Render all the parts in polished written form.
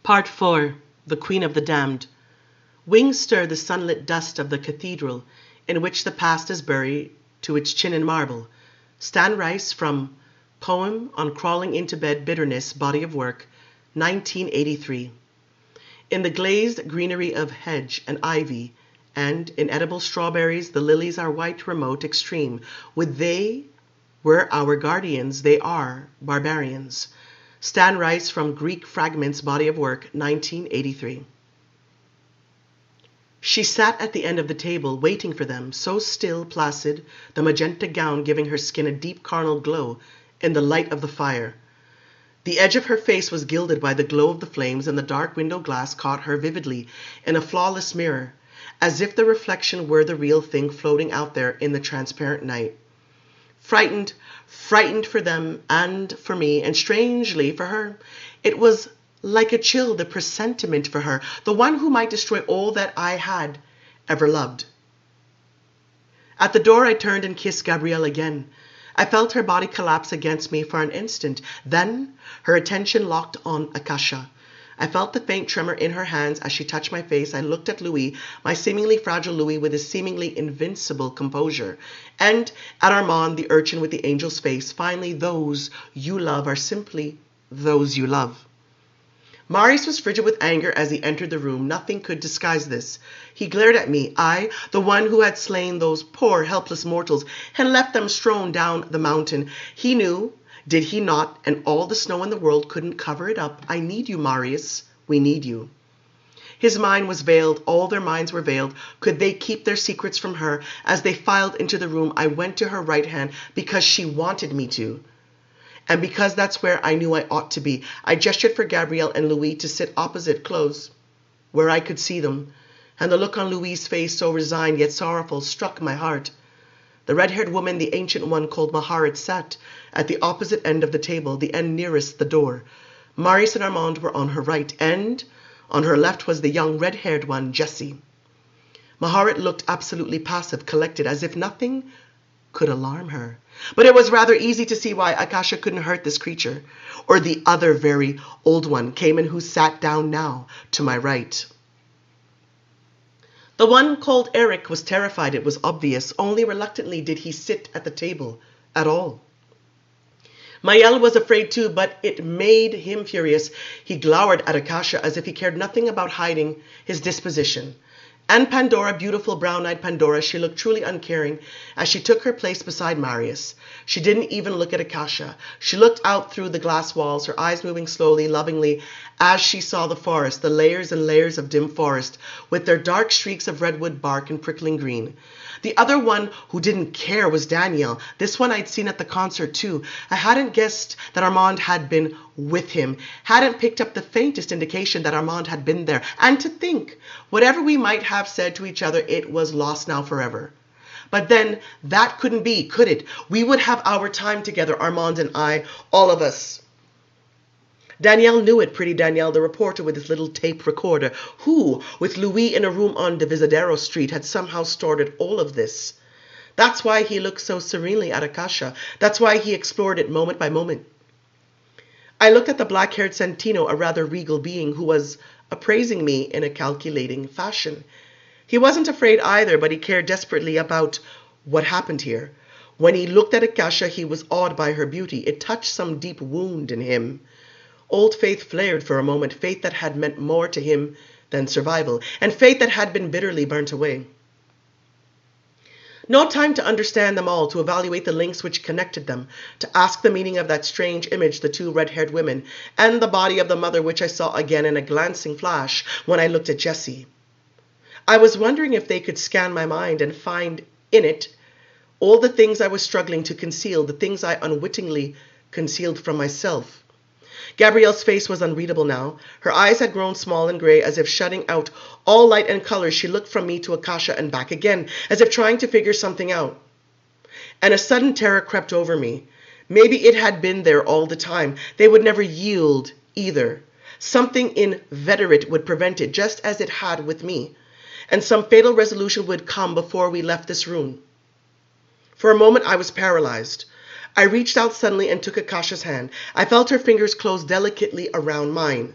Part 4. The Queen of the Damned. Wings stir the sunlit dust of the cathedral, in which the past is buried to its chin in marble. Stan Rice from Poem on Crawling into Bed Bitterness, Body of Work, 1983. In the glazed greenery of hedge and ivy, and in edible strawberries, the lilies are white, remote, extreme. Would they were our guardians, they are barbarians. Stan Rice from Greek Fragments, Body of Work, 1983. She sat at the end of the table, waiting for them, so still, placid, the magenta gown giving her skin a deep carnal glow in the light of the fire. The edge of her face was gilded by the glow of the flames, and the dark window glass caught her vividly in a flawless mirror, as if the reflection were the real thing floating out there in the transparent night. Frightened for them and for me, and strangely for her. It was like a chill, the presentiment for her, the one who might destroy all that I had ever loved. At the door, I turned and kissed Gabrielle again. I felt her body collapse against me for an instant. Then her attention locked on Akasha. I felt the faint tremor in her hands as she touched my face. I looked at Louis, my seemingly fragile Louis with his seemingly invincible composure, and at Armand, the urchin with the angel's face. Finally, those you love are simply those you love. Marius was frigid with anger as he entered the room. Nothing could disguise this. He glared at me, I, the one who had slain those poor, helpless mortals, and left them strewn down the mountain. He knew, did he not, and all the snow in the world couldn't cover it up. I need you, Marius. We need you. His mind was veiled. All their minds were veiled. Could they keep their secrets from her? As they filed into the room, I went to her right hand because she wanted me to. And because that's where I knew I ought to be. I gestured for Gabrielle and Louis to sit opposite, close, where I could see them. And the look on Louis' face, so resigned yet sorrowful, struck my heart. The red-haired woman, the ancient one called Mekare, sat at the opposite end of the table, the end nearest the door. Marius and Armand were on her right, and on her left was the young red-haired one, Jessie. Mekare looked absolutely passive, collected, as if nothing could alarm her. But it was rather easy to see why Akasha couldn't hurt this creature, or the other very old one, Cayman, who sat down now to my right. The one called Eric was terrified, it was obvious. Only reluctantly did he sit at the table at all. Mayel was afraid too, but it made him furious. He glowered at Akasha as if he cared nothing about hiding his disposition. And Pandora, beautiful brown-eyed Pandora, she looked truly uncaring as she took her place beside Marius. She didn't even look at Akasha. She looked out through the glass walls, her eyes moving slowly, lovingly, as she saw the forest, the layers and layers of dim forest, with their dark streaks of redwood bark and prickling green. The other one who didn't care was Daniel. This one I'd seen at the concert too. I hadn't guessed that Armand had been with him, hadn't picked up the faintest indication that Armand had been there. And to think, whatever we might have said to each other, it was lost now forever. But then that couldn't be, could it? We would have our time together, Armand and I, all of us. Danielle knew it, pretty Danielle, the reporter with his little tape recorder, who, with Louis in a room on Divisadero Street, had somehow stored all of this. That's why he looked so serenely at Akasha. That's why he explored it moment by moment. I looked at the black-haired Santino, a rather regal being, who was appraising me in a calculating fashion. He wasn't afraid either, but he cared desperately about what happened here. When he looked at Akasha, he was awed by her beauty. It touched some deep wound in him. Old faith flared for a moment, faith that had meant more to him than survival, and faith that had been bitterly burnt away. No time to understand them all, to evaluate the links which connected them, to ask the meaning of that strange image, the two red-haired women, and the body of the mother which I saw again in a glancing flash when I looked at Jessie. I was wondering if they could scan my mind and find in it all the things I was struggling to conceal, the things I unwittingly concealed from myself. Gabrielle's face was unreadable now. Her eyes had grown small and gray, as if shutting out all light and color. She looked from me to Akasha and back again, as if trying to figure something out. And a sudden terror crept over me. Maybe it had been there all the time. They would never yield either. Something inveterate would prevent it, just as it had with me. And some fatal resolution would come before we left this room. For a moment I was paralyzed. I reached out suddenly and took Akasha's hand. I felt her fingers close delicately around mine.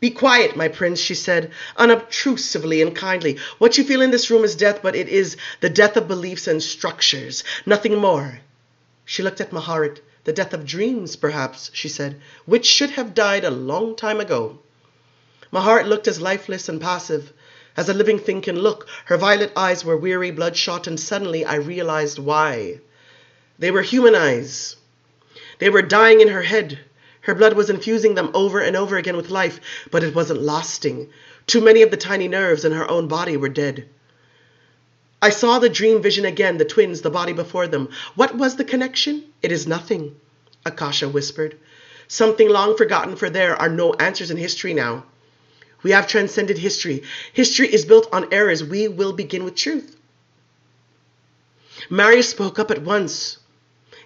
"Be quiet, my prince," she said, unobtrusively and kindly. "What you feel in this room is death, but it is the death of beliefs and structures, nothing more." She looked at Maharet. "The death of dreams, perhaps," she said, "which should have died a long time ago." Maharet looked as lifeless and passive as a living thing can look. Her violet eyes were weary, bloodshot, and suddenly I realized why. They were human eyes. They were dying in her head. Her blood was infusing them over and over again with life, but it wasn't lasting. Too many of the tiny nerves in her own body were dead. I saw the dream vision again, the twins, the body before them. What was the connection? "It is nothing," Akasha whispered. "Something long forgotten, for there are no answers in history now. We have transcended history. History is built on errors. We will begin with truth." Marius spoke up at once.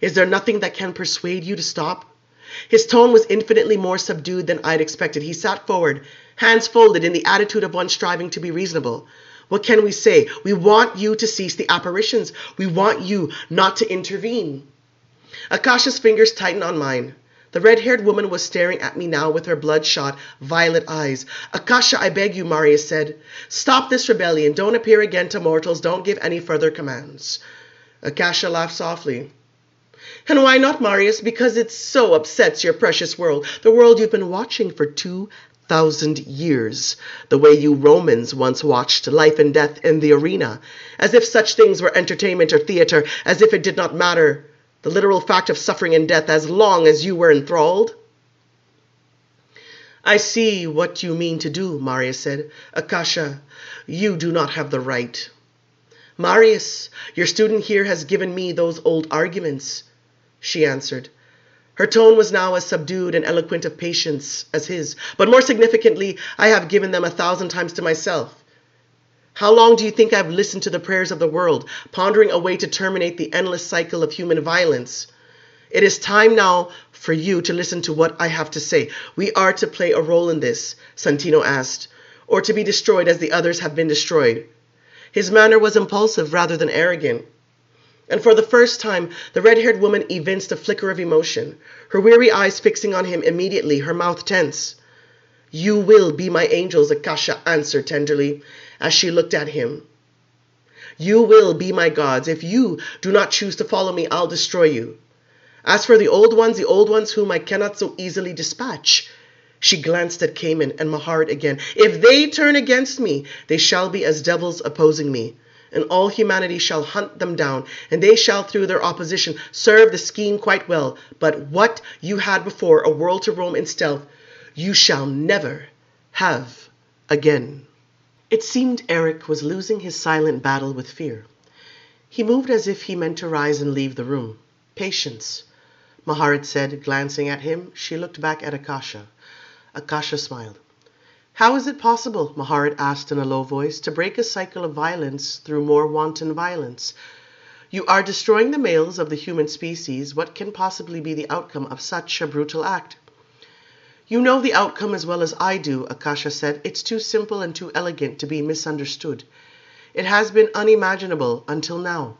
"Is there nothing that can persuade you to stop?" His tone was infinitely more subdued than I'd expected. He sat forward, hands folded in the attitude of one striving to be reasonable. "What can we say? We want you to cease the apparitions. We want you not to intervene." Akasha's fingers tightened on mine. The red-haired woman was staring at me now with her bloodshot, violet eyes. "Akasha, I beg you," Marius said. "Stop this rebellion. Don't appear again to mortals. Don't give any further commands." Akasha laughed softly. "And why not, Marius? Because it so upsets your precious world, the world you've been watching for 2,000 years, the way you Romans once watched life and death in the arena, as if such things were entertainment or theater, as if it did not matter, the literal fact of suffering and death, as long as you were enthralled." "I see what you mean to do," Marius said. "Akasha, you do not have the right." "Marius, your student here has given me those old arguments," she answered. Her tone was now as subdued and eloquent of patience as his, but more significantly, I have given them 1,000 times to myself. How long do you think I've listened to the prayers of the world, pondering a way to terminate the endless cycle of human violence? It is time now for you to listen to what I have to say. We are to play a role in this, Santino asked, or to be destroyed as the others have been destroyed. His manner was impulsive rather than arrogant. And for the first time, the red-haired woman evinced a flicker of emotion, her weary eyes fixing on him immediately, her mouth tense. "You will be my angels," Akasha answered tenderly, as she looked at him. "You will be my gods. If you do not choose to follow me, I'll destroy you. As for the old ones whom I cannot so easily dispatch," she glanced at Cayman and Maharet again, "if they turn against me, they shall be as devils opposing me. And all humanity shall hunt them down, and they shall, through their opposition, serve the scheme quite well. But what you had before, a world to roam in stealth, you shall never have again." It seemed Eric was losing his silent battle with fear. He moved as if he meant to rise and leave the room. "Patience," Maharet said, glancing at him. She looked back at Akasha. Akasha smiled. "How is it possible," Maharet asked in a low voice, "to break a cycle of violence through more wanton violence? You are destroying the males of the human species. What can possibly be the outcome of such a brutal act?" "You know the outcome as well as I do," Akasha said. "It's too simple and too elegant to be misunderstood. It has been unimaginable until now.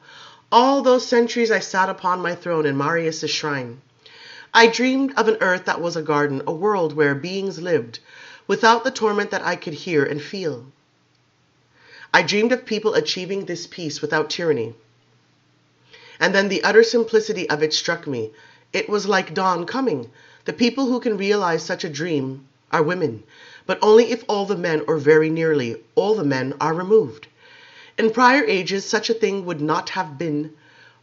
All those centuries I sat upon my throne in Marius' shrine. I dreamed of an earth that was a garden, a world where beings lived, without the torment that I could hear and feel. I dreamed of people achieving this peace without tyranny. And then the utter simplicity of it struck me. It was like dawn coming. The people who can realize such a dream are women, but only if all the men, or very nearly all the men, are removed. In prior ages, such a thing would not have been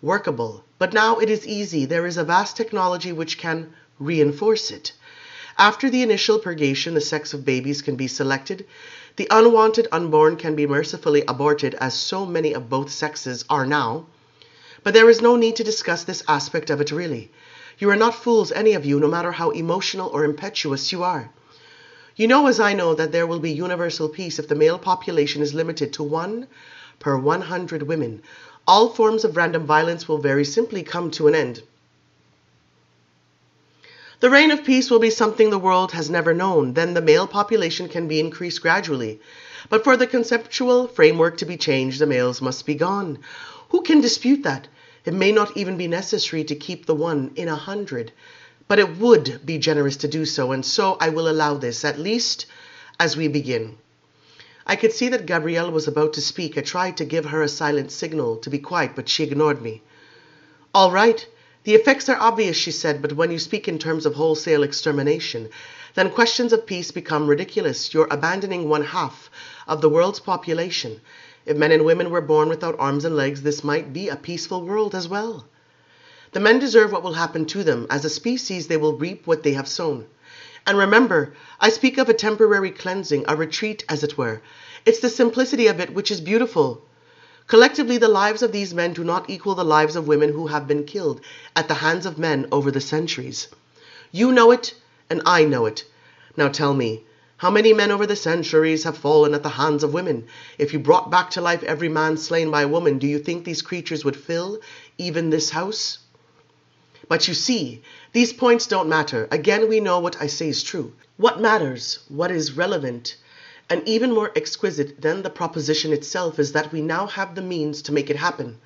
workable, but now it is easy. There is a vast technology which can reinforce it. After the initial purgation, the sex of babies can be selected. The unwanted unborn can be mercifully aborted, as so many of both sexes are now. But there is no need to discuss this aspect of it really. You are not fools, any of you, no matter how emotional or impetuous you are. You know as I know that there will be universal peace if the male population is limited to 1 per 100 women. All forms of random violence will very simply come to an end. The reign of peace will be something the world has never known. Then the male population can be increased gradually. But for the conceptual framework to be changed, the males must be gone. Who can dispute that? It may not even be necessary to keep the 1 in 100. But it would be generous to do so, and so I will allow this, at least as we begin." I could see that Gabrielle was about to speak. I tried to give her a silent signal to be quiet, but she ignored me. "All right. The effects are obvious," she said, "but when you speak in terms of wholesale extermination, then questions of peace become ridiculous. You're abandoning one half of the world's population. If men and women were born without arms and legs, this might be a peaceful world as well. The men deserve what will happen to them. As a species, they will reap what they have sown. And remember, I speak of a temporary cleansing, a retreat, as it were. It's the simplicity of it which is beautiful. Collectively, the lives of these men do not equal the lives of women who have been killed at the hands of men over the centuries. You know it, and I know it. Now tell me, how many men over the centuries have fallen at the hands of women? If you brought back to life every man slain by a woman, do you think these creatures would fill even this house? But you see, these points don't matter. Again, we know what I say is true. What matters, what is relevant, and even more exquisite than the proposition itself is that we now have the means to make it happen.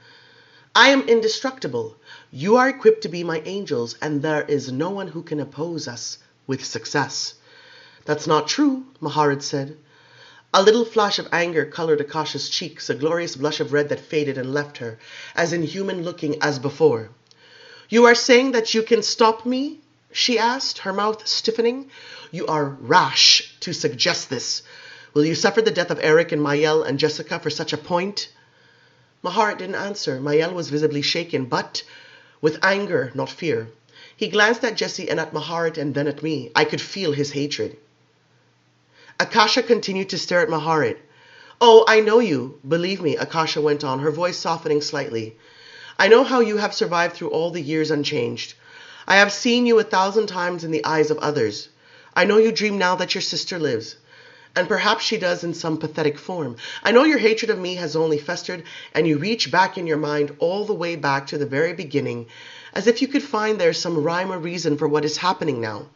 I am indestructible. You are equipped to be my angels, and there is no one who can oppose us with success." "That's not true," Maharat said. A little flash of anger colored Akasha's cheeks, a glorious blush of red that faded and left her, as inhuman looking as before. "You are saying that you can stop me?" she asked, her mouth stiffening. "You are rash to suggest this. Will you suffer the death of Eric and Mayel and Jessica for such a point?" Maharat didn't answer. Mayel was visibly shaken, but with anger, not fear. He glanced at Jessie and at Maharat and then at me. I could feel his hatred. Akasha continued to stare at Maharat. "Oh, I know you. Believe me," Akasha went on, her voice softening slightly. "I know how you have survived through all the years unchanged. I have seen you 1,000 times in the eyes of others. I know you dream now that your sister lives. And perhaps she does in some pathetic form. I know your hatred of me has only festered, and you reach back in your mind all the way back to the very beginning, as if you could find there some rhyme or reason for what is happening now.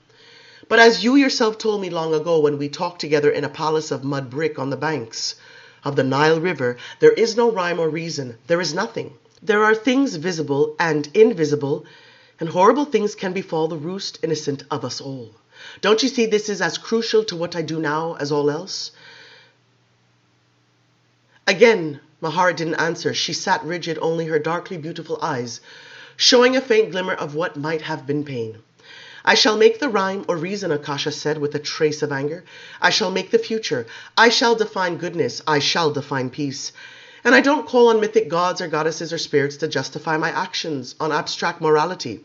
But as you yourself told me long ago when we talked together in a palace of mud brick on the banks of the Nile River, there is no rhyme or reason. There is nothing. There are things visible and invisible, and horrible things can befall the roost innocent of us all. Don't you see this is as crucial to what I do now as all else?" Again, Maharat didn't answer. She sat rigid, only her darkly beautiful eyes showing a faint glimmer of what might have been pain. "I shall make the rhyme or reason," Akasha said with a trace of anger. "I shall make the future. I shall define goodness. I shall define peace. And I don't call on mythic gods or goddesses or spirits to justify my actions, on abstract morality.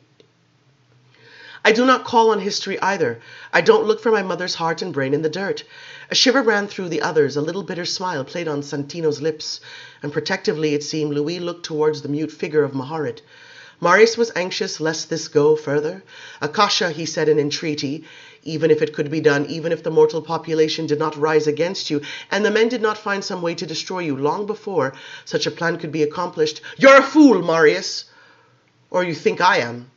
I do not call on history either. I don't look for my mother's heart and brain in the dirt." A shiver ran through the others. A little bitter smile played on Santino's lips, and protectively, it seemed, Louis looked towards the mute figure of Maharat. Marius was anxious lest this go further. "Akasha," he said in entreaty, "even if it could be done, even if the mortal population did not rise against you, and the men did not find some way to destroy you long before such a plan could be accomplished—" "You're a fool, Marius! Or you think I am.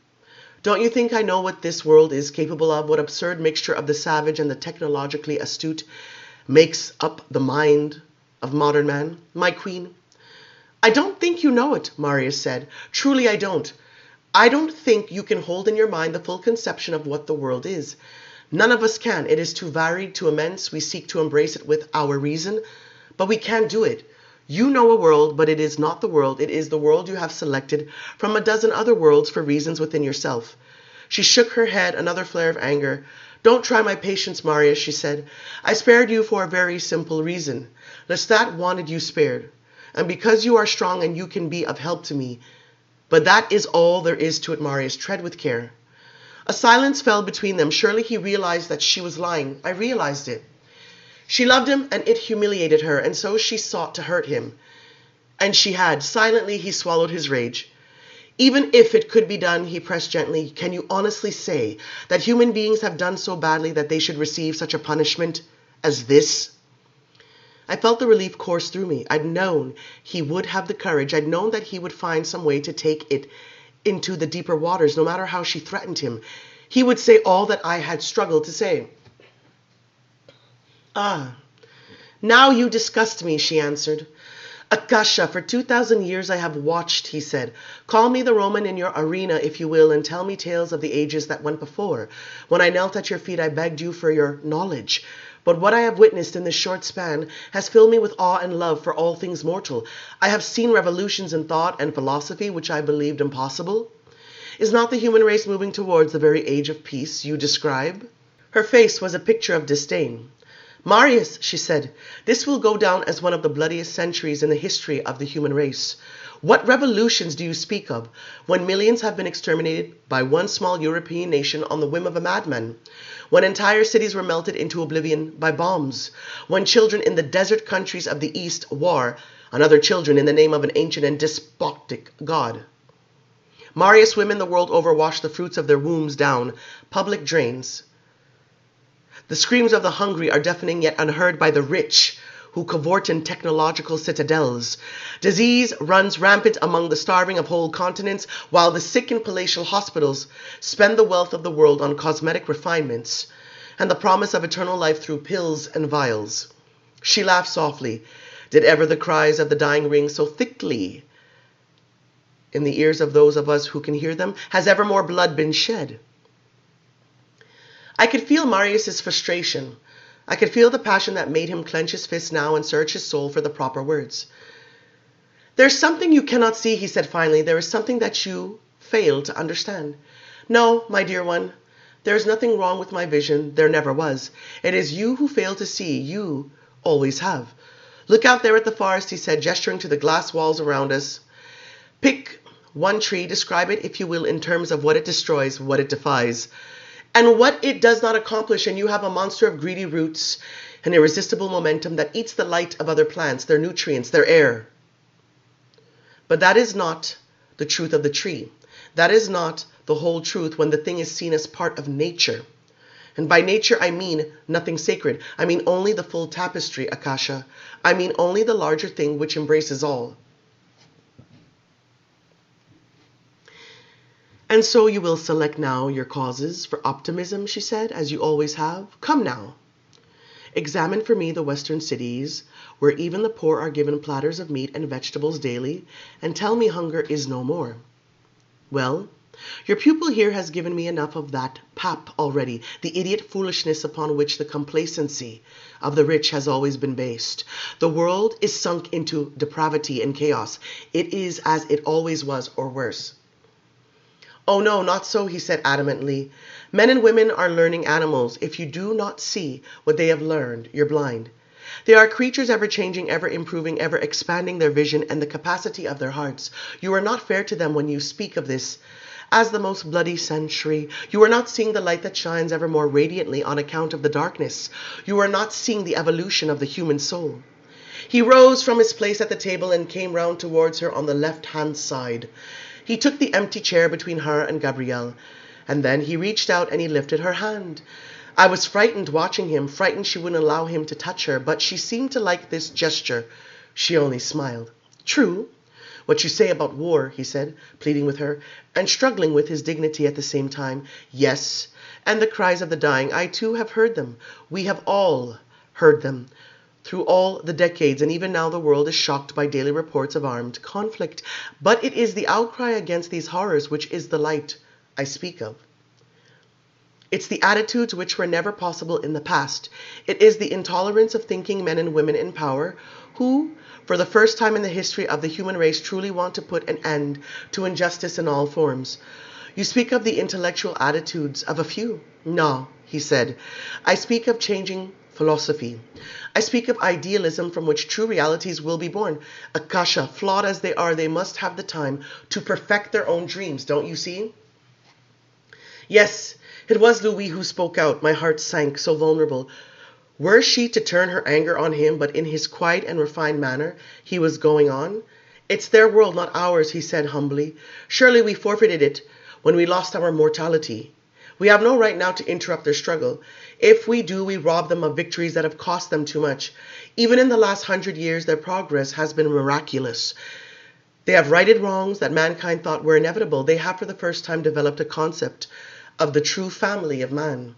Don't you think I know what this world is capable of, what absurd mixture of the savage and the technologically astute makes up the mind of modern man, my queen?" "I don't think you know it," Marius said. "Truly I don't. I don't think you can hold in your mind the full conception of what the world is. None of us can. It is too varied, too immense. We seek to embrace it with our reason, but we can't do it. You know a world, but it is not the world. It is the world you have selected from a dozen other worlds for reasons within yourself." She shook her head, another flare of anger. "Don't try my patience, Marius," she said. "I spared you for a very simple reason. Lestat wanted you spared, and because you are strong and you can be of help to me. But that is all there is to it, Marius. Tread with care." A silence fell between them. Surely he realized that she was lying. I realized it. She loved him, and it humiliated her, and so she sought to hurt him. And she had. Silently, he swallowed his rage. "Even if it could be done," he pressed gently, "can you honestly say that human beings have done so badly that they should receive such a punishment as this?" I felt the relief course through me. I'd known he would have the courage. I'd known that he would find some way to take it into the deeper waters, no matter how she threatened him. He would say all that I had struggled to say. "Ah, now you disgust me," she answered. "Akasha, for 2,000 years I have watched," he said. "Call me the Roman in your arena, if you will, and tell me tales of the ages that went before. When I knelt at your feet, I begged you for your knowledge. But what I have witnessed in this short span has filled me with awe and love for all things mortal. I have seen revolutions in thought and philosophy which I believed impossible. Is not the human race moving towards the very age of peace you describe?" Her face was a picture of disdain. "Marius," she said, "this will go down as one of the bloodiest centuries in the history of the human race. What revolutions do you speak of, when millions have been exterminated by one small European nation on the whim of a madman? When entire cities were melted into oblivion by bombs? When children in the desert countries of the East war on other children in the name of an ancient and despotic God? Marius, women the world over wash the fruits of their wombs down public drains. The screams of the hungry are deafening yet unheard by the rich, who cavort in technological citadels. Disease runs rampant among the starving of whole continents, while the sick in palatial hospitals spend the wealth of the world on cosmetic refinements and the promise of eternal life through pills and vials." She laughed softly. Did ever the cries of the dying ring so thickly in the ears of those of us who can hear them? Has ever more blood been shed? I could feel Marius's frustration. I could feel the passion that made him clench his fist now and search his soul for the proper words. "There's something you cannot see," he said finally. "There is something that you fail to understand." "No, my dear one, there is nothing wrong with my vision. There never was. It is you who fail to see. You always have. Look out there at the forest," he said, gesturing to the glass walls around us. "Pick one tree, describe it, if you will, in terms of what it destroys, what it defies, and what it does not accomplish, and you have a monster of greedy roots and irresistible momentum that eats the light of other plants, their nutrients, their air. But that is not the truth of the tree. That is not the whole truth when the thing is seen as part of nature. And by nature I mean nothing sacred. I mean only the full tapestry, Akasha. I mean only the larger thing which embraces all." "And so you will select now your causes for optimism," she said, "as you always have. Come now. Examine for me the western cities, where even the poor are given platters of meat and vegetables daily, and tell me hunger is no more. Well, your pupil here has given me enough of that pap already, the idiot foolishness upon which the complacency of the rich has always been based. The world is sunk into depravity and chaos. It is as it always was, or worse." "Oh no, not so," he said adamantly. "Men and women are learning animals. If you do not see what they have learned, you're blind. They are creatures ever changing, ever improving, ever expanding their vision and the capacity of their hearts. You are not fair to them when you speak of this as the most bloody century. You are not seeing the light that shines ever more radiantly on account of the darkness. You are not seeing the evolution of the human soul." He rose from his place at the table and came round towards her on the left-hand side. He took the empty chair between her and Gabrielle, and then he reached out and he lifted her hand. I was frightened watching him, frightened she wouldn't allow him to touch her, but she seemed to like this gesture. She only smiled. "True, what you say about war," he said, pleading with her, and struggling with his dignity at the same time. "Yes, and the cries of the dying, I too have heard them. We have all heard them through all the decades, and even now the world is shocked by daily reports of armed conflict. But it is the outcry against these horrors which is the light I speak of. It's the attitudes which were never possible in the past. It is the intolerance of thinking men and women in power who, for the first time in the history of the human race, truly want to put an end to injustice in all forms. You speak of the intellectual attitudes of a few. No," he said, "I speak of changing philosophy. I speak of idealism from which true realities will be born. Akasha, flawed as they are, they must have the time to perfect their own dreams, don't you see?" Yes, it was Louis who spoke out. My heart sank, so vulnerable. Were she to turn her anger on him, but in his quiet and refined manner, he was going on. "It's their world, not ours," he said humbly. "Surely we forfeited it when we lost our mortality. We have no right now to interrupt their struggle. If we do, we rob them of victories that have cost them too much. Even in the last 100 years, their progress has been miraculous. They have righted wrongs that mankind thought were inevitable. They have for the first time developed a concept of the true family of man."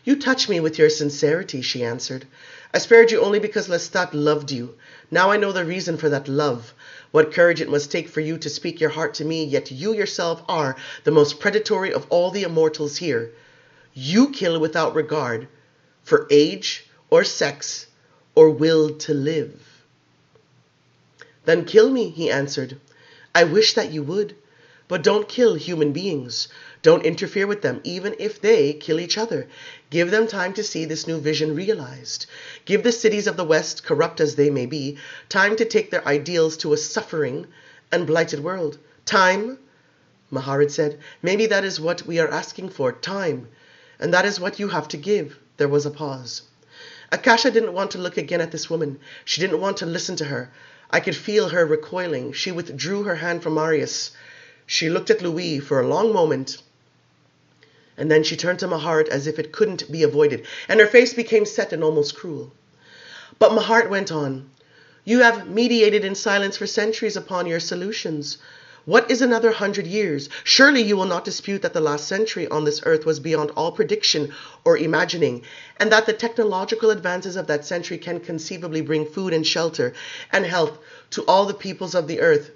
"You touch me with your sincerity," she answered. "I spared you only because Lestat loved you. Now I know the reason for that love. What courage it must take for you to speak your heart to me, yet you yourself are the most predatory of all the immortals here. You kill without regard for age or sex, or will to live. Then kill me, he answered. I wish that you would, but don't kill human beings. Don't interfere with them, even if they kill each other. Give them time to see this new vision realized. Give the cities of the West, corrupt as they may be, time to take their ideals to a suffering and blighted world. Time, Maharid said. Maybe that is what we are asking for, time. And that is what you have to give. There was a pause. Akasha didn't want to look again at this woman. She didn't want to listen to her. I could feel her recoiling. She withdrew her hand from Marius. She looked at Louis for a long moment, and then she turned to Maharit as if it couldn't be avoided, and her face became set and almost cruel. But Maharit went on. You have mediated in silence for centuries upon your solutions. What is another 100 years? Surely you will not dispute that the last century on this earth was beyond all prediction or imagining, and that the technological advances of that century can conceivably bring food and shelter and health to all the peoples of the earth.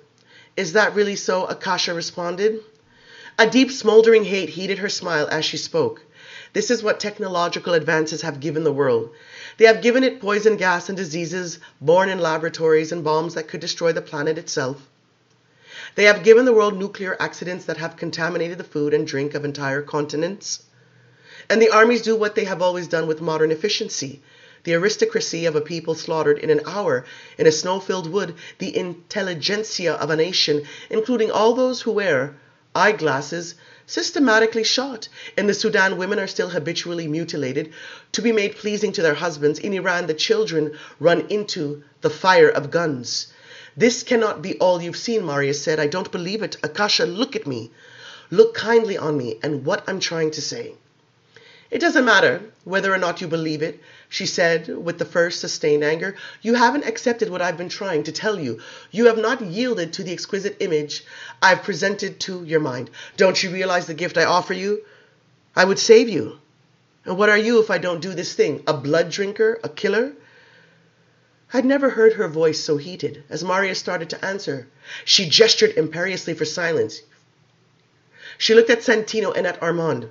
Is that really so? Akasha responded. A deep smoldering hate heated her smile as she spoke. This is what technological advances have given the world. They have given it poison gas and diseases born in laboratories and bombs that could destroy the planet itself. They have given the world nuclear accidents that have contaminated the food and drink of entire continents. And the armies do what they have always done with modern efficiency. The aristocracy of a people slaughtered in an hour in a snow-filled wood, the intelligentsia of a nation, including all those who wear eyeglasses, systematically shot. In the Sudan, women are still habitually mutilated to be made pleasing to their husbands. In Iran, the children run into the fire of guns. This cannot be all you've seen, Marius said. I don't believe it. Akasha, look at me. Look kindly on me and what I'm trying to say. It doesn't matter whether or not you believe it, she said with the first sustained anger. You haven't accepted what I've been trying to tell you. You have not yielded to the exquisite image I've presented to your mind. Don't you realize the gift I offer you? I would save you. And what are you if I don't do this thing? A blood drinker? A killer? I'd never heard her voice so heated. As Maria started to answer, she gestured imperiously for silence. She looked at Santino and at Armand.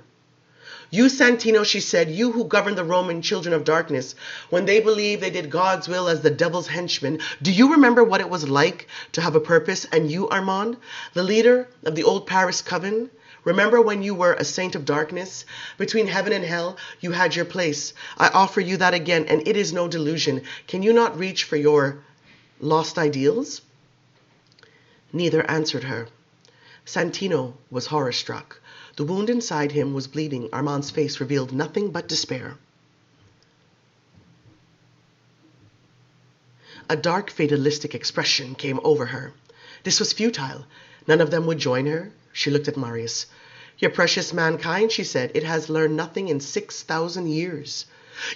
You, Santino, she said, you who govern the Roman children of darkness, when they believed they did God's will as the devil's henchmen, do you remember what it was like to have a purpose? And you, Armand, the leader of the old Paris coven, remember when you were a saint of darkness? Between heaven and hell, you had your place. I offer you that again, and it is no delusion. Can you not reach for your lost ideals? Neither answered her. Santino was horror-struck. The wound inside him was bleeding. Armand's face revealed nothing but despair. A dark, fatalistic expression came over her. This was futile. None of them would join her. She looked at Marius. Your precious mankind, she said, it has learned nothing in 6,000 years.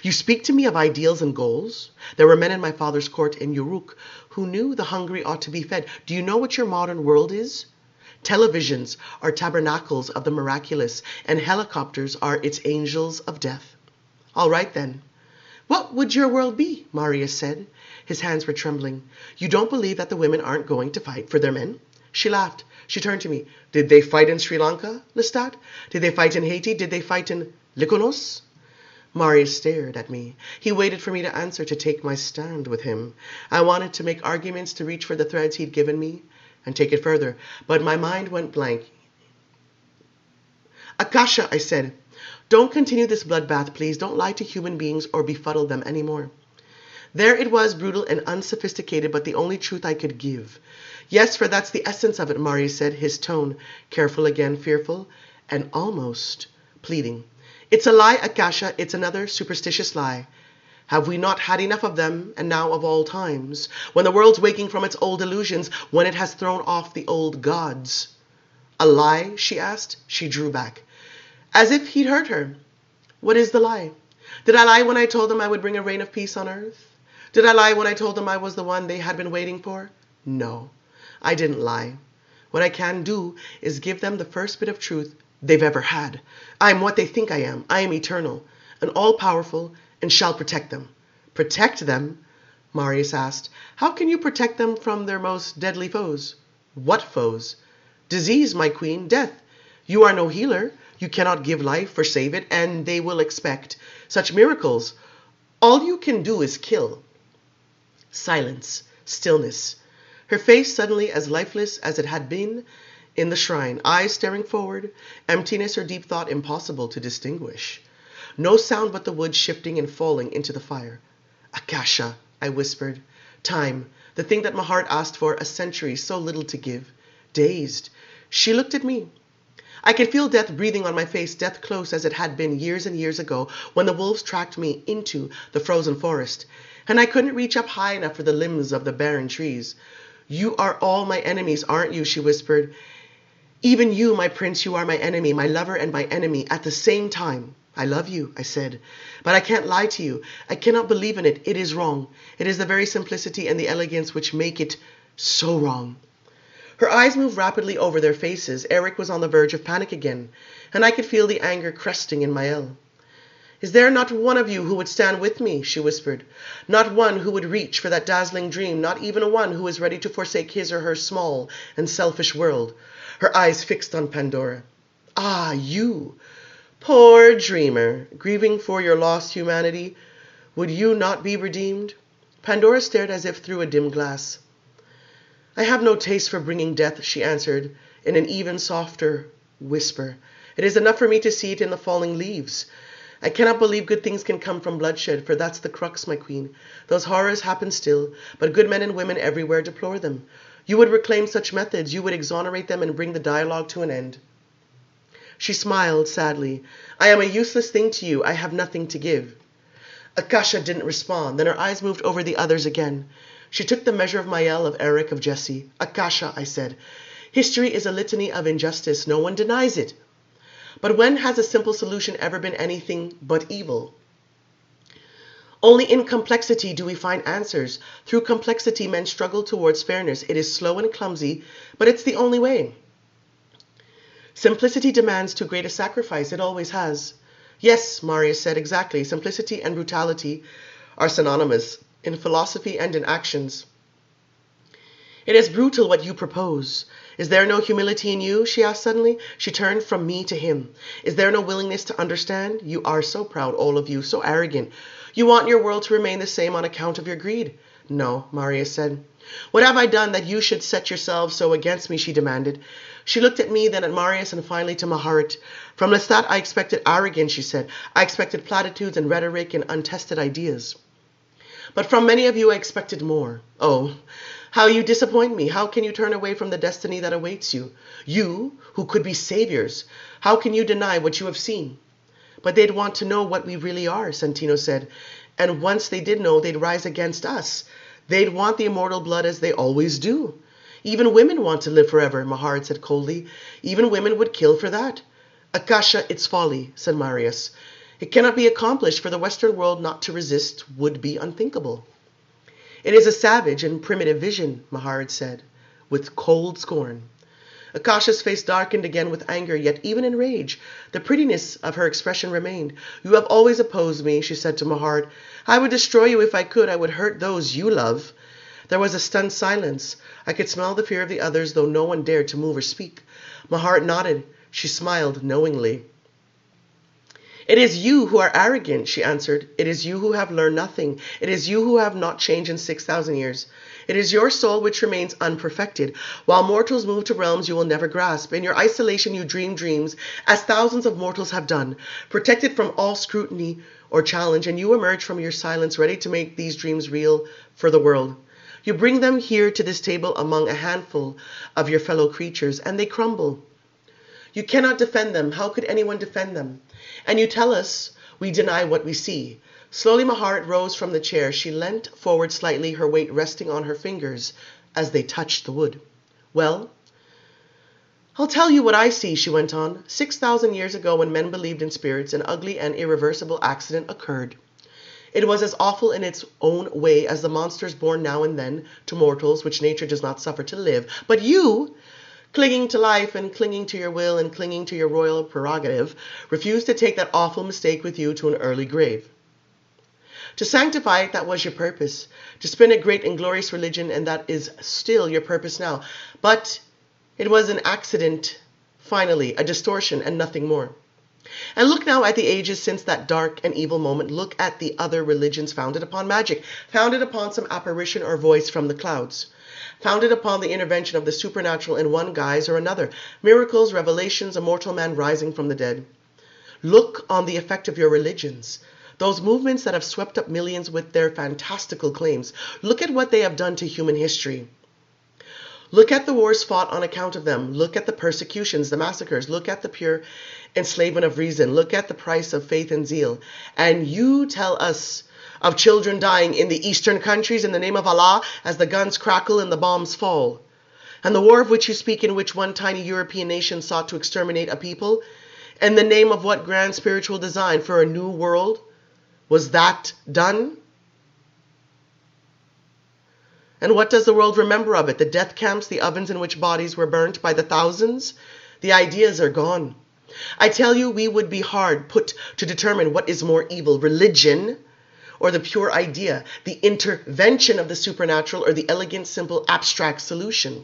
You speak to me of ideals and goals. There were men in my father's court in Uruk who knew the hungry ought to be fed. Do you know what your modern world is? Televisions are tabernacles of the miraculous, and helicopters are its angels of death. All right, then. What would your world be? Marius said. His hands were trembling. You don't believe that the women aren't going to fight for their men? She laughed. She turned to me. Did they fight in Sri Lanka, Lestat? Did they fight in Haiti? Did they fight in Lykonos? Marius stared at me. He waited for me to answer, to take my stand with him. I wanted to make arguments, to reach for the threads he'd given me and take it further, but my mind went blank. Akasha, I said, don't continue this bloodbath, please. Don't lie to human beings or befuddle them anymore. There it was, brutal and unsophisticated, but the only truth I could give. Yes, for that's the essence of it, Marius said, his tone careful again, fearful, and almost pleading. It's a lie, Akasha. It's another superstitious lie. Have we not had enough of them, and now of all times, when the world's waking from its old illusions, when it has thrown off the old gods? A lie, she asked. She drew back, as if he'd hurt her. What is the lie? Did I lie when I told them I would bring a reign of peace on earth? Did I lie when I told them I was the one they had been waiting for? No, I didn't lie. What I can do is give them the first bit of truth they've ever had. I am what they think I am. I am eternal and all-powerful, and shall protect them. Protect them? Marius asked. How can you protect them from their most deadly foes? What foes? Disease, my queen, death. You are no healer. You cannot give life or save it, and they will expect such miracles. All you can do is kill. Silence. Stillness. Her face suddenly as lifeless as it had been in the shrine, eyes staring forward, emptiness or deep thought impossible to distinguish. No sound but the wood shifting and falling into the fire. Akasha, I whispered. Time, the thing that my heart asked for a century, so little to give. Dazed, she looked at me. I could feel death breathing on my face, death close as it had been years and years ago when the wolves tracked me into the frozen forest, and I couldn't reach up high enough for the limbs of the barren trees. You are all my enemies, aren't you? She whispered. Even you, my prince, you are my enemy, my lover and my enemy at the same time. I love you, I said, but I can't lie to you. I cannot believe in it. It is wrong. It is the very simplicity and the elegance which make it so wrong. Her eyes moved rapidly over their faces. Eric was on the verge of panic again, and I could feel the anger cresting in Maëlle. Is there not one of you who would stand with me? She whispered. Not one who would reach for that dazzling dream, not even one who is ready to forsake his or her small and selfish world. Her eyes fixed on Pandora. Ah, you, poor dreamer, grieving for your lost humanity, would you not be redeemed? Pandora stared as if through a dim glass. I have no taste for bringing death, she answered in an even softer whisper. It is enough for me to see it in the falling leaves. I cannot believe good things can come from bloodshed, for that's the crux, my queen. Those horrors happen still, but good men and women everywhere deplore them. You would reclaim such methods, you would exonerate them and bring the dialogue to an end. She smiled sadly. I am a useless thing to you. I have nothing to give. Akasha didn't respond. Then her eyes moved over the others again. She took the measure of Maëlle, of Eric, of Jessie. Akasha, I said. History is a litany of injustice. No one denies it. But when has a simple solution ever been anything but evil? Only in complexity do we find answers. Through complexity, men struggle towards fairness. It is slow and clumsy, but it's the only way. Simplicity demands too great a sacrifice. It always has. Yes, Marius said, exactly. Simplicity and brutality are synonymous in philosophy and in actions. It is brutal what you propose. Is there no humility in you? She asked suddenly. She turned from me to him. Is there no willingness to understand? You are so proud, all of you, so arrogant. You want your world to remain the same on account of your greed. No, Marius said. What have I done that you should set yourselves so against me? She demanded. She looked at me, then at Marius, and finally to Maharet. From Lestat I expected arrogance, she said. I expected platitudes and rhetoric and untested ideas. But from many of you I expected more. Oh, how you disappoint me. How can you turn away from the destiny that awaits you? You, who could be saviors. How can you deny what you have seen? But they'd want to know what we really are, Santino said. And once they did know, they'd rise against us. They'd want the immortal blood as they always do. Even women want to live forever, Maharet said coldly. Even women would kill for that. Akasha, it's folly, said Marius. It cannot be accomplished, for the Western world not to resist would be unthinkable. It is a savage and primitive vision, Maharet said, with cold scorn. Akasha's face darkened again with anger, yet even in rage. The prettiness of her expression remained. You have always opposed me, she said to Maharet. I would destroy you if I could. I would hurt those you love. There was a stunned silence. I could smell the fear of the others, though no one dared to move or speak. Maharet nodded. She smiled knowingly. It is you who are arrogant, she answered. It is you who have learned nothing. It is you who have not changed in 6,000 years. It is your soul which remains unperfected. While mortals move to realms you will never grasp. In your isolation you dream dreams, as thousands of mortals have done, protected from all scrutiny or challenge, and you emerge from your silence ready to make these dreams real for the world. You bring them here to this table among a handful of your fellow creatures, and they crumble. You cannot defend them. How could anyone defend them? And you tell us we deny what we see. Slowly Maharet rose from the chair. She leant forward slightly, her weight resting on her fingers as they touched the wood. Well, I'll tell you what I see, she went on. 6,000 years ago, when men believed in spirits, an ugly and irreversible accident occurred. It was as awful in its own way as the monsters born now and then to mortals, which nature does not suffer to live. But you, clinging to life and clinging to your will and clinging to your royal prerogative, refused to take that awful mistake with you to an early grave. To sanctify it, that was your purpose. To spin a great and glorious religion, and that is still your purpose now. But it was an accident, finally, a distortion, and nothing more. And look now at the ages since that dark and evil moment. Look at the other religions founded upon magic, founded upon some apparition or voice from the clouds, founded upon the intervention of the supernatural in one guise or another, miracles, revelations, a mortal man rising from the dead. Look on the effect of your religions, those movements that have swept up millions with their fantastical claims. Look at what they have done to human history. Look at the wars fought on account of them. Look at the persecutions, the massacres. Look at the pure enslavement of reason. Look at the price of faith and zeal. And you tell us of children dying in the eastern countries in the name of Allah as the guns crackle and the bombs fall. And the war of which you speak, in which one tiny European nation sought to exterminate a people, in the name of what grand spiritual design for a new world was that done? And what does the world remember of it? The death camps, the ovens in which bodies were burnt by the thousands? The ideas are gone. I tell you, we would be hard put to determine what is more evil, religion or the pure idea, the intervention of the supernatural or the elegant, simple, abstract solution.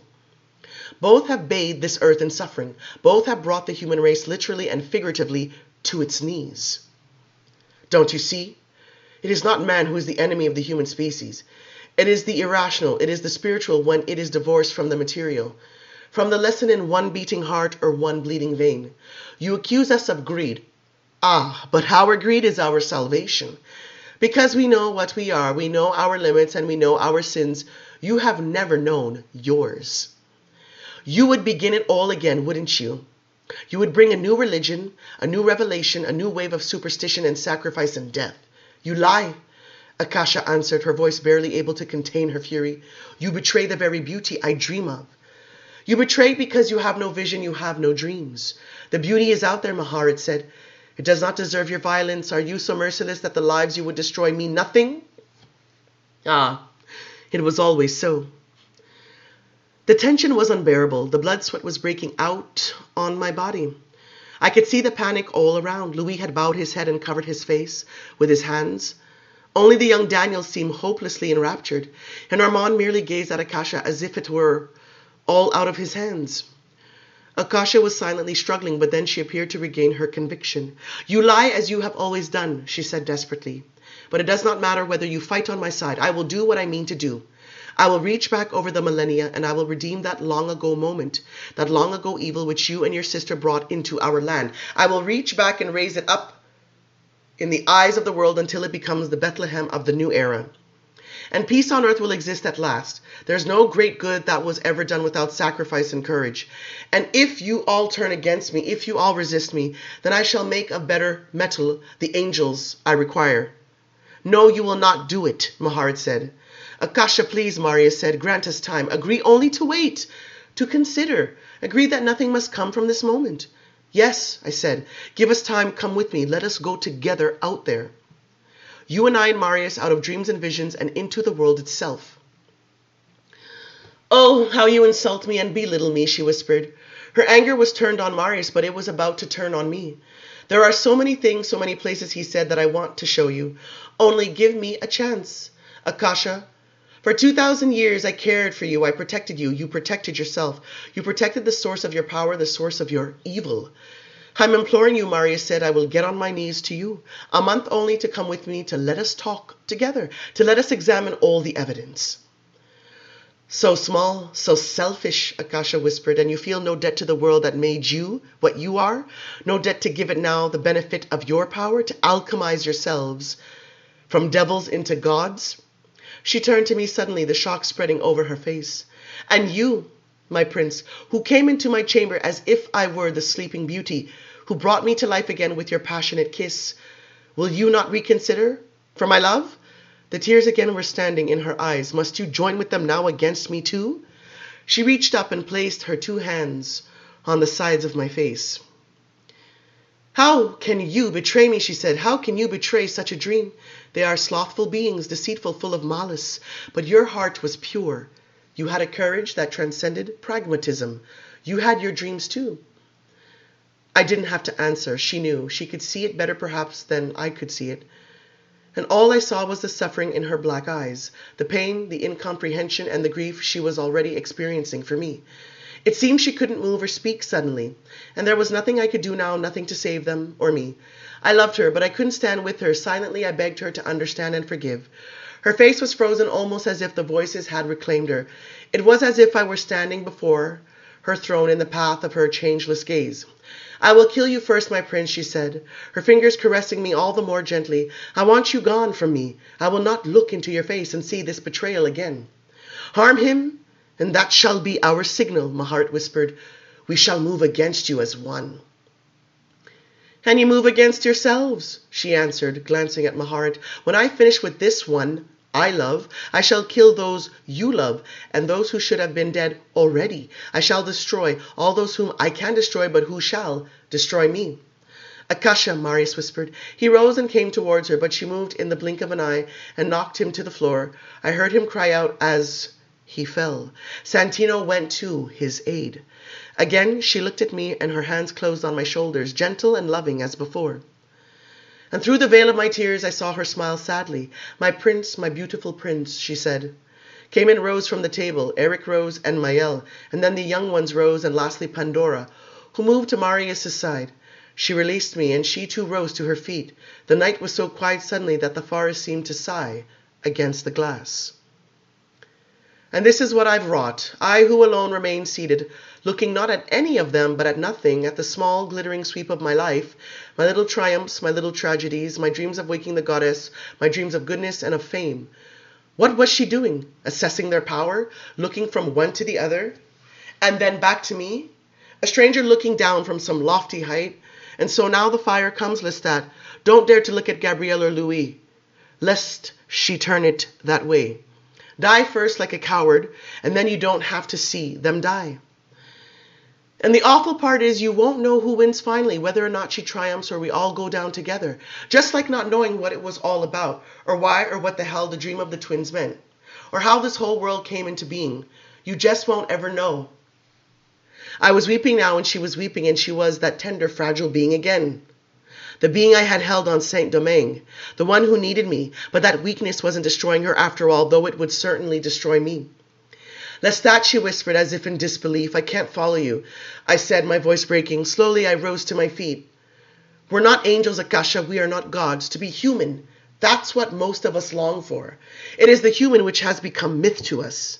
Both have bathed this earth in suffering. Both have brought the human race literally and figuratively to its knees. Don't you see? It is not man who is the enemy of the human species. It is the irrational, it is the spiritual when it is divorced from the material, from the lesson in one beating heart or one bleeding vein. You accuse us of greed. Ah, but our greed is our salvation. Because we know what we are, we know our limits, and we know our sins. You have never known yours. You would begin it all again, wouldn't you? You would bring a new religion, a new revelation, a new wave of superstition and sacrifice and death. You lie, Akasha answered, her voice barely able to contain her fury. You betray the very beauty I dream of. You betray because you have no vision, you have no dreams. The beauty is out there, Mekare said. It does not deserve your violence. Are you so merciless that the lives you would destroy mean nothing? Ah, it was always so. The tension was unbearable. The blood sweat was breaking out on my body. I could see the panic all around. Louis had bowed his head and covered his face with his hands. Only the young Daniel seemed hopelessly enraptured, and Armand merely gazed at Akasha as if it were all out of his hands. Akasha was silently struggling, but then she appeared to regain her conviction. You lie as you have always done, she said desperately. But it does not matter whether you fight on my side. I will do what I mean to do. I will reach back over the millennia, and I will redeem that long ago moment, that long ago evil which you and your sister brought into our land. I will reach back and raise it up in the eyes of the world until it becomes the Bethlehem of the new era. And peace on earth will exist at last. There's no great good that was ever done without sacrifice and courage. And if you all turn against me, if you all resist me, then I shall make of better metal the angels I require. No, you will not do it, Mekare said. Akasha, please, Marius said, grant us time. Agree only to wait, to consider. Agree that nothing must come from this moment. Yes, I said, give us time, come with me, let us go together out there. You and I and Marius out of dreams and visions and into the world itself. Oh, how you insult me and belittle me, she whispered. Her anger was turned on Marius, but it was about to turn on me. There are so many things, so many places, he said, that I want to show you. Only give me a chance. Akasha, for 2,000 years I cared for you, I protected you, you protected yourself. You protected the source of your power, the source of your evil. I'm imploring you, Marius said, I will get on my knees to you. A month only to come with me, to let us talk together, to let us examine all the evidence. So small, so selfish, Akasha whispered, and you feel no debt to the world that made you what you are? No debt to give it now the benefit of your power, to alchemize yourselves from devils into gods? She turned to me suddenly, the shock spreading over her face. And you, my prince, who came into my chamber as if I were the sleeping beauty, who brought me to life again with your passionate kiss, will you not reconsider? For my love? The tears again were standing in her eyes. Must you join with them now against me too? She reached up and placed her 2 hands on the sides of my face. How can you betray me, she said. How can you betray such a dream? They are slothful beings, deceitful, full of malice. But your heart was pure. You had a courage that transcended pragmatism. You had your dreams too. I didn't have to answer. She knew. She could see it better perhaps than I could see it. And all I saw was the suffering in her black eyes, the pain, the incomprehension, and the grief she was already experiencing for me. It seemed she couldn't move or speak suddenly, and there was nothing I could do now, nothing to save them or me. I loved her, but I couldn't stand with her. Silently I begged her to understand and forgive. Her face was frozen, almost as if the voices had reclaimed her. It was as if I were standing before her throne in the path of her changeless gaze. "I will kill you first, my prince," she said, her fingers caressing me all the more gently. "I want you gone from me. I will not look into your face and see this betrayal again." "Harm him, and that shall be our signal," Maharet whispered. "We shall move against you as one." "And you move against yourselves," she answered, glancing at Maharet. "When I finish with this one I love, I shall kill those you love, and those who should have been dead already. I shall destroy all those whom I can destroy, but who shall destroy me." "Akasha," Marius whispered. He rose and came towards her, but she moved in the blink of an eye and knocked him to the floor. I heard him cry out as he fell. Santino went to his aid. Again she looked at me, and her hands closed on my shoulders, gentle and loving as before. And through the veil of my tears I saw her smile sadly. "My prince, my beautiful prince," she said. Cayman rose from the table, Eric rose, and Maël, and then the young ones rose, and lastly Pandora, who moved to Marius' side. She released me, and she too rose to her feet. The night was so quiet suddenly that the forest seemed to sigh against the glass. And this is what I've wrought, I who alone remain seated, looking not at any of them but at nothing, at the small glittering sweep of my life, my little triumphs, my little tragedies, my dreams of waking the goddess, my dreams of goodness and of fame. What was she doing? Assessing their power, looking from one to the other, and then back to me? A stranger looking down from some lofty height. And so now the fire comes, Lestat. Don't dare to look at Gabrielle or Louis, lest she turn it that way. Die first like a coward, and then you don't have to see them die. And the awful part is you won't know who wins finally, whether or not she triumphs or we all go down together. Just like not knowing what it was all about, or why or what the hell the dream of the twins meant, or how this whole world came into being. You just won't ever know. I was weeping now, and she was weeping, and she was that tender, fragile being again. The being I had held on Saint-Domingue, the one who needed me, but that weakness wasn't destroying her after all, though it would certainly destroy me. "Lestat," she whispered, as if in disbelief. "I can't follow you," I said, my voice breaking. Slowly I rose to my feet. "We're not angels, Akasha. We are not gods. To be human, that's what most of us long for. It is the human which has become myth to us."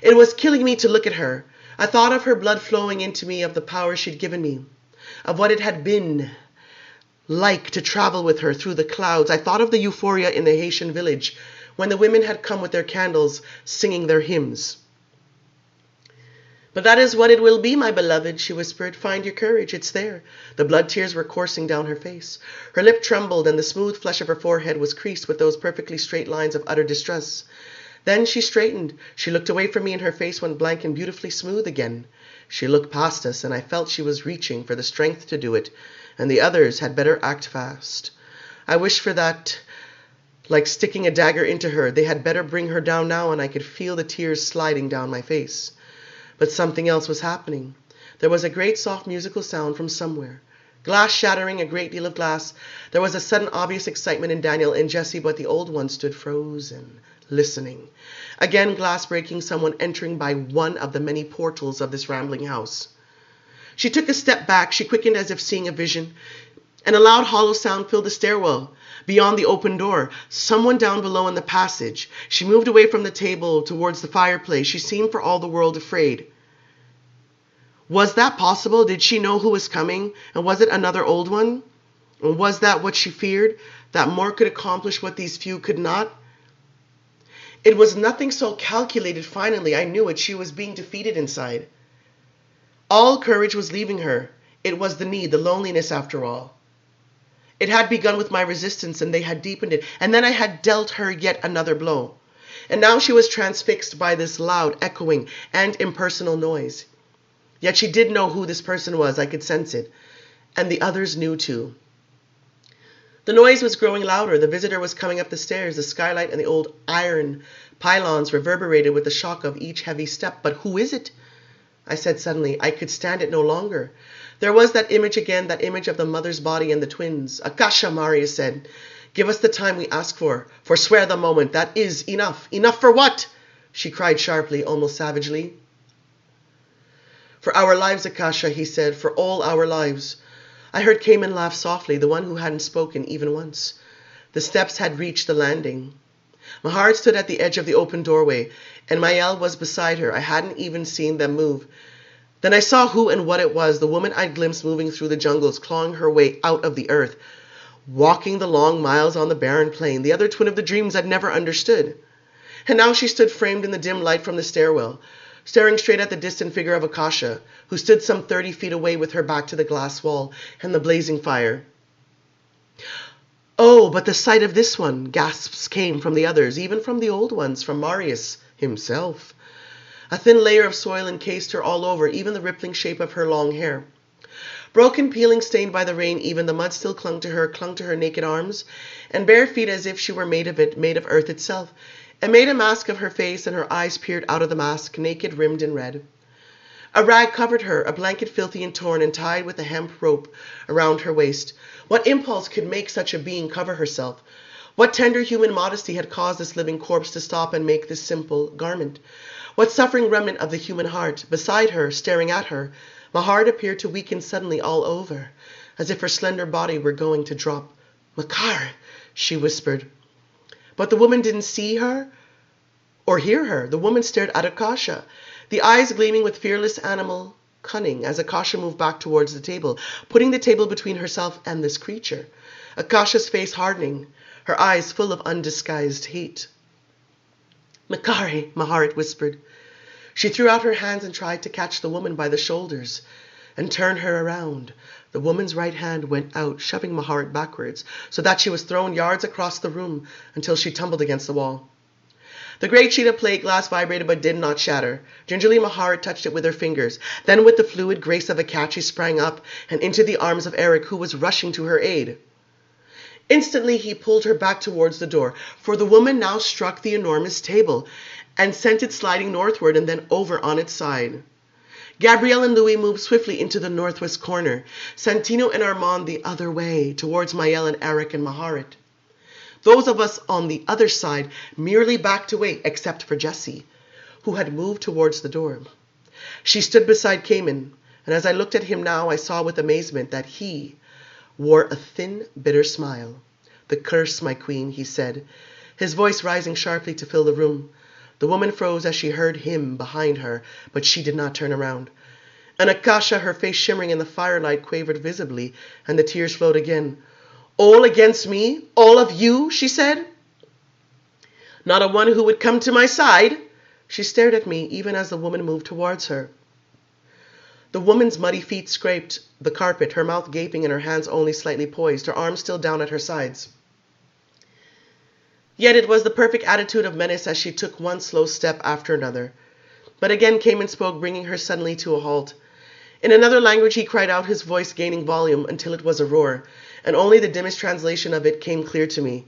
It was killing me to look at her. I thought of her blood flowing into me, of the power she'd given me, of what it had been like to travel with her through the clouds. I thought of the euphoria in the Haitian village, when the women had come with their candles, singing their hymns. "But that is what it will be, my beloved," she whispered. "Find your courage, it's there." The blood tears were coursing down her face. Her lip trembled, and the smooth flesh of her forehead was creased with those perfectly straight lines of utter distress. Then she straightened. She looked away from me, and her face went blank and beautifully smooth again. She looked past us, and I felt she was reaching for the strength to do it, and the others had better act fast. I wished for that, like sticking a dagger into her. They had better bring her down now, and I could feel the tears sliding down my face. But something else was happening. There was a great soft musical sound from somewhere. Glass shattering, a great deal of glass. There was a sudden obvious excitement in Daniel and Jessie, but the old one stood frozen, listening. Again glass breaking, someone entering by one of the many portals of this rambling house. She took a step back. She quickened as if seeing a vision, and a loud hollow sound filled the stairwell. Beyond the open door, someone down below in the passage. She moved away from the table towards the fireplace. She seemed for all the world afraid. Was that possible? Did she know who was coming? And was it another old one? And was that what she feared? That more could accomplish what these few could not? It was nothing so calculated. Finally, I knew it. She was being defeated inside. All courage was leaving her. It was the need, the loneliness after all. It had begun with my resistance, and they had deepened it. And then I had dealt her yet another blow. And now she was transfixed by this loud, echoing, and impersonal noise. Yet she did know who this person was. I could sense it. And the others knew too. The noise was growing louder. The visitor was coming up the stairs. The skylight and the old iron pylons reverberated with the shock of each heavy step. "But who is it?" I said suddenly. I could stand it no longer. There was that image again, that image of the mother's body and the twins. "Akasha," Marius said, "give us the time we ask for. Forswear the moment. That is enough." "Enough for what?" she cried sharply, almost savagely. For our lives, Akasha, he said, for all our lives. I heard Cayman laugh softly, the one who hadn't spoken even once. The steps had reached the landing. Mahar stood at the edge of the open doorway, and Mayel was beside her. I hadn't even seen them move. Then I saw who and what it was, the woman I'd glimpsed moving through the jungles, clawing her way out of the earth, walking the long miles on the barren plain, the other twin of the dreams I'd never understood. And now she stood framed in the dim light from the stairwell, staring straight at the distant figure of Akasha, who stood some 30 feet away with her back to the glass wall and the blazing fire. Oh, but the sight of this one, gasps came from the others, even from the old ones, from Marius himself. A thin layer of soil encased her all over, even the rippling shape of her long hair. Broken, peeling, stained by the rain, even the mud still clung to her naked arms, and bare feet as if she were made of it, made of earth itself. It made a mask of her face, and her eyes peered out of the mask, naked, rimmed in red. A rag covered her, a blanket filthy and torn and tied with a hemp rope around her waist. What impulse could make such a being cover herself? What tender human modesty had caused this living corpse to stop and make this simple garment? What suffering remnant of the human heart? Beside her, staring at her, my heart appeared to weaken suddenly all over, as if her slender body were going to drop. "Mekare," she whispered. But the woman didn't see her or hear her. The woman stared at Akasha, the eyes gleaming with fearless animal cunning as Akasha moved back towards the table, putting the table between herself and this creature. Akasha's face hardening, her eyes full of undisguised hate. "Mekare," Maharit whispered. She threw out her hands and tried to catch the woman by the shoulders and turn her around. The woman's right hand went out, shoving Maharit backwards, so that she was thrown yards across the room until she tumbled against the wall. The great sheet of plate glass vibrated but did not shatter. Gingerly, Maharit touched it with her fingers. Then, with the fluid grace of a cat, she sprang up and into the arms of Eric, who was rushing to her aid. Instantly, he pulled her back towards the door, for the woman now struck the enormous table and sent it sliding northward and then over on its side. Gabrielle and Louis moved swiftly into the northwest corner, Santino and Armand the other way, towards Mayel and Eric and Maharit. Those of us on the other side merely backed away, except for Jessie, who had moved towards the door. She stood beside Cayman, and as I looked at him now, I saw with amazement that he wore a thin, bitter smile. "The curse, my queen," he said, his voice rising sharply to fill the room. The woman froze as she heard him behind her, but she did not turn around. And Akasha, her face shimmering in the firelight, quavered visibly, and the tears flowed again. "All against me? All of you?" she said. "Not a one who would come to my side?" She stared at me, even as the woman moved towards her. The woman's muddy feet scraped the carpet, her mouth gaping and her hands only slightly poised, her arms still down at her sides. Yet it was the perfect attitude of menace as she took one slow step after another. But again Cayman spoke, bringing her suddenly to a halt. In another language he cried out, his voice gaining volume until it was a roar, and only the dimmest translation of it came clear to me.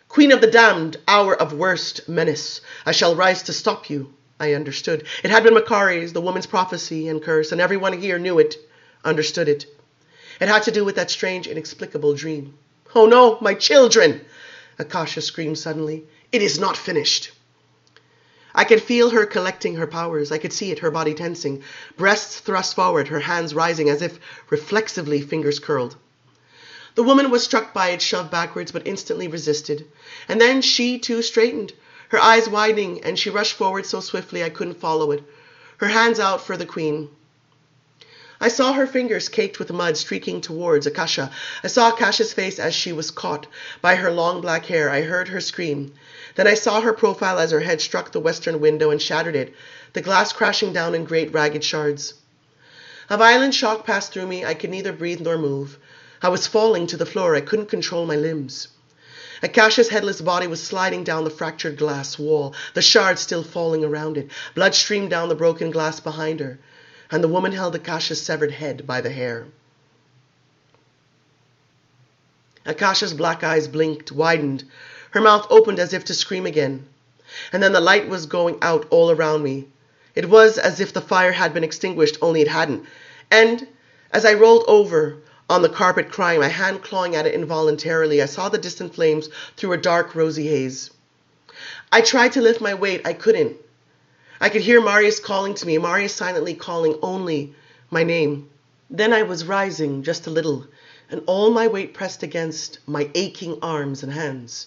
"Queen of the damned, hour of worst menace, I shall rise to stop you." I understood. It had been Mekare's, the woman's prophecy and curse, and everyone here knew it, understood it. It had to do with that strange, inexplicable dream. "Oh no, my children!" Akasha screamed suddenly. "It is not finished." I could feel her collecting her powers. I could see it, her body tensing, breasts thrust forward, her hands rising as if reflexively, fingers curled. The woman was struck by it, shoved backwards, but instantly resisted. And then she, too, straightened, her eyes widening, and she rushed forward so swiftly I couldn't follow it, her hands out for the queen. I saw her fingers caked with mud streaking towards Akasha. I saw Akasha's face as she was caught by her long black hair. I heard her scream. Then I saw her profile as her head struck the western window and shattered it, the glass crashing down in great ragged shards. A violent shock passed through me. I could neither breathe nor move. I was falling to the floor. I couldn't control my limbs. Akasha's headless body was sliding down the fractured glass wall, the shards still falling around it. Blood streamed down the broken glass behind her, and the woman held Akasha's severed head by the hair. Akasha's black eyes blinked, widened. Her mouth opened as if to scream again. And then the light was going out all around me. It was as if the fire had been extinguished, only it hadn't. And as I rolled over on the carpet crying, my hand clawing at it involuntarily, I saw the distant flames through a dark rosy haze. I tried to lift my weight. I couldn't. I could hear Marius calling to me, Marius silently calling only my name. Then I was rising just a little, and all my weight pressed against my aching arms and hands.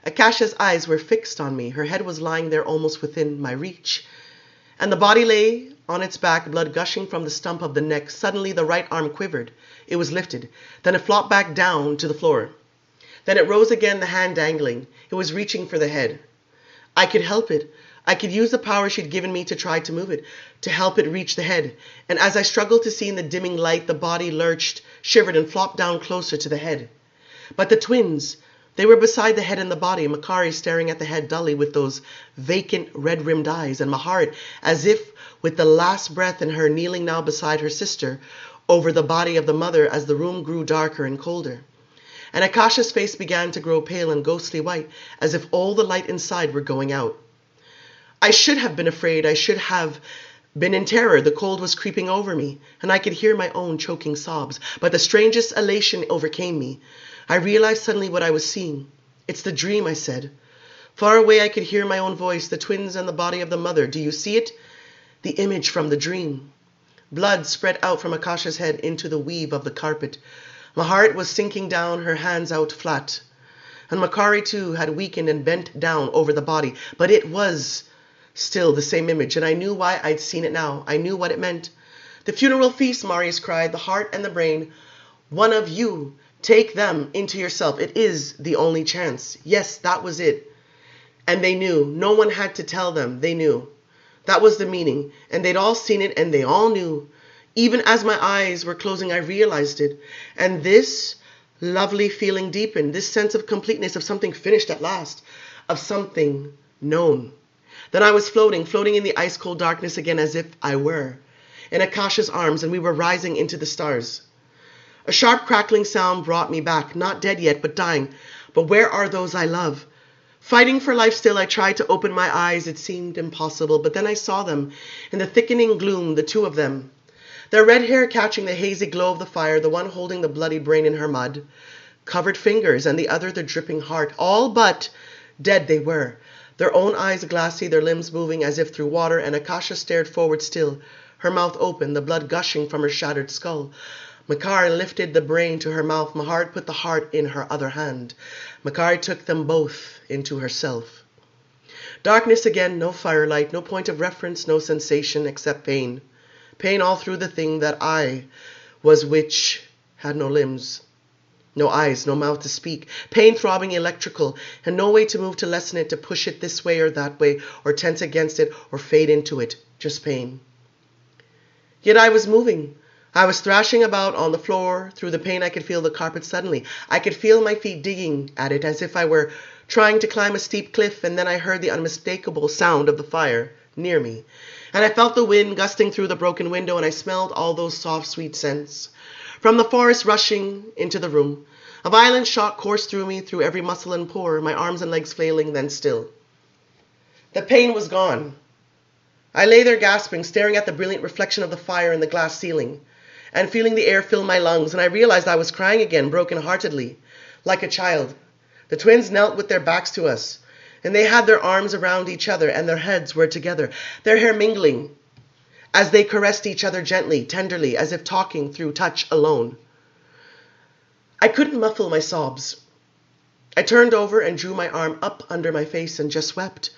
Akasha's eyes were fixed on me. Her head was lying there almost within my reach. And the body lay on its back, blood gushing from the stump of the neck. Suddenly the right arm quivered. It was lifted. Then it flopped back down to the floor. Then it rose again, the hand dangling. It was reaching for the head. I could help it. I could use the power she'd given me to try to move it, to help it reach the head. And as I struggled to see in the dimming light, the body lurched, shivered, and flopped down closer to the head. But the twins, they were beside the head and the body, Mekare staring at the head dully with those vacant red-rimmed eyes, and Maharet, as if with the last breath in her, kneeling now beside her sister, over the body of the mother as the room grew darker and colder. And Akasha's face began to grow pale and ghostly white, as if all the light inside were going out. I should have been afraid. I should have been in terror. The cold was creeping over me, and I could hear my own choking sobs. But the strangest elation overcame me. I realized suddenly what I was seeing. It's the dream, I said. Far away I could hear my own voice, the twins and the body of the mother. Do you see it? The image from the dream. Blood spread out from Akasha's head into the weave of the carpet. Maharet was sinking down, her hands out flat. And Mekare too had weakened and bent down over the body. But it was still the same image, and I knew why I'd seen it now. I knew what it meant. The funeral feast, Marius cried, the heart and the brain. One of you, take them into yourself. It is the only chance. Yes, that was it. And they knew. No one had to tell them. They knew. That was the meaning. And they'd all seen it, and they all knew. Even as my eyes were closing, I realized it. And this lovely feeling deepened, this sense of completeness, of something finished at last, of something known. Then I was floating in the ice-cold darkness again, as if I were in Akasha's arms, and we were rising into the stars. A sharp crackling sound brought me back, not dead yet, but dying. But where are those I love? Fighting for life still, I tried to open my eyes. It seemed impossible, but then I saw them. In the thickening gloom, the two of them. Their red hair catching the hazy glow of the fire, the one holding the bloody brain in her mud. Covered fingers, and the other the dripping heart. All but dead they were. Their own eyes glassy, their limbs moving as if through water, and Akasha stared forward still, her mouth open, the blood gushing from her shattered skull. Mekare lifted the brain to her mouth. Maharet put the heart in her other hand. Mekare took them both into herself. Darkness again, no firelight, no point of reference, no sensation except pain. Pain all through the thing that I was, which had no limbs. No eyes, no mouth to speak. Pain throbbing electrical, and no way to move to lessen it, to push it this way or that way, or tense against it, or fade into it. Just pain. Yet I was moving. I was thrashing about on the floor. Through the pain I could feel the carpet suddenly. I could feel my feet digging at it as if I were trying to climb a steep cliff, and then I heard the unmistakable sound of the fire near me. And I felt the wind gusting through the broken window, and I smelled all those soft, sweet scents from the forest rushing into the room. A violent shock coursed through me, through every muscle and pore, my arms and legs flailing, then still. The pain was gone. I lay there gasping, staring at the brilliant reflection of the fire in the glass ceiling, and feeling the air fill my lungs, and I realized I was crying again, broken-heartedly, like a child. The twins knelt with their backs to us, and they had their arms around each other, and their heads were together, their hair mingling, as they caressed each other gently, tenderly, as if talking through touch alone. I couldn't muffle my sobs. I turned over and drew my arm up under my face and just wept.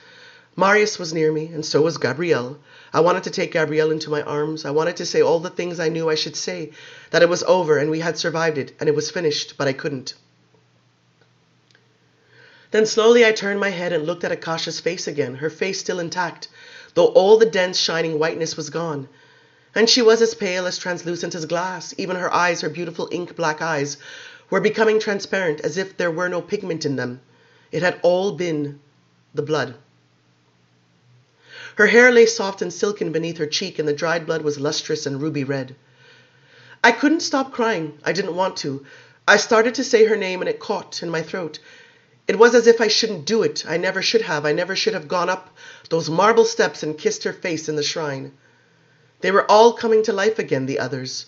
Marius was near me, and so was Gabrielle. I wanted to take Gabrielle into my arms. I wanted to say all the things I knew I should say, that it was over and we had survived it, and it was finished, but I couldn't. Then slowly I turned my head and looked at Akasha's face again, her face still intact, though all the dense, shining whiteness was gone. And she was as pale, as translucent as glass. Even her eyes, her beautiful ink-black eyes, were becoming transparent, as if there were no pigment in them. It had all been the blood. Her hair lay soft and silken beneath her cheek, and the dried blood was lustrous and ruby red. I couldn't stop crying. I didn't want to. I started to say her name, and it caught in my throat. It was as if I shouldn't do it. I never should have. I never should have gone up those marble steps and kissed her face in the shrine. They were all coming to life again, the others.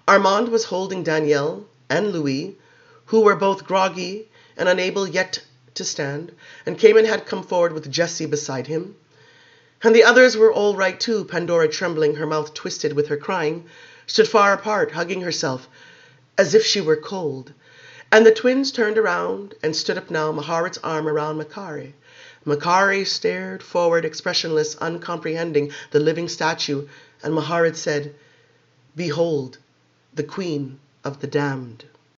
Armand was holding Danielle and Louis, who were both groggy and unable yet to stand, and Cayman had come forward with Jessie beside him. And the others were all right too. Pandora, trembling, her mouth twisted with her crying, stood far apart, hugging herself, as if she were cold. And the twins turned around and stood up now, Maharat's arm around Mekare. Mekare stared forward, expressionless, uncomprehending the living statue, and Maharat said, "Behold, the Queen of the Damned."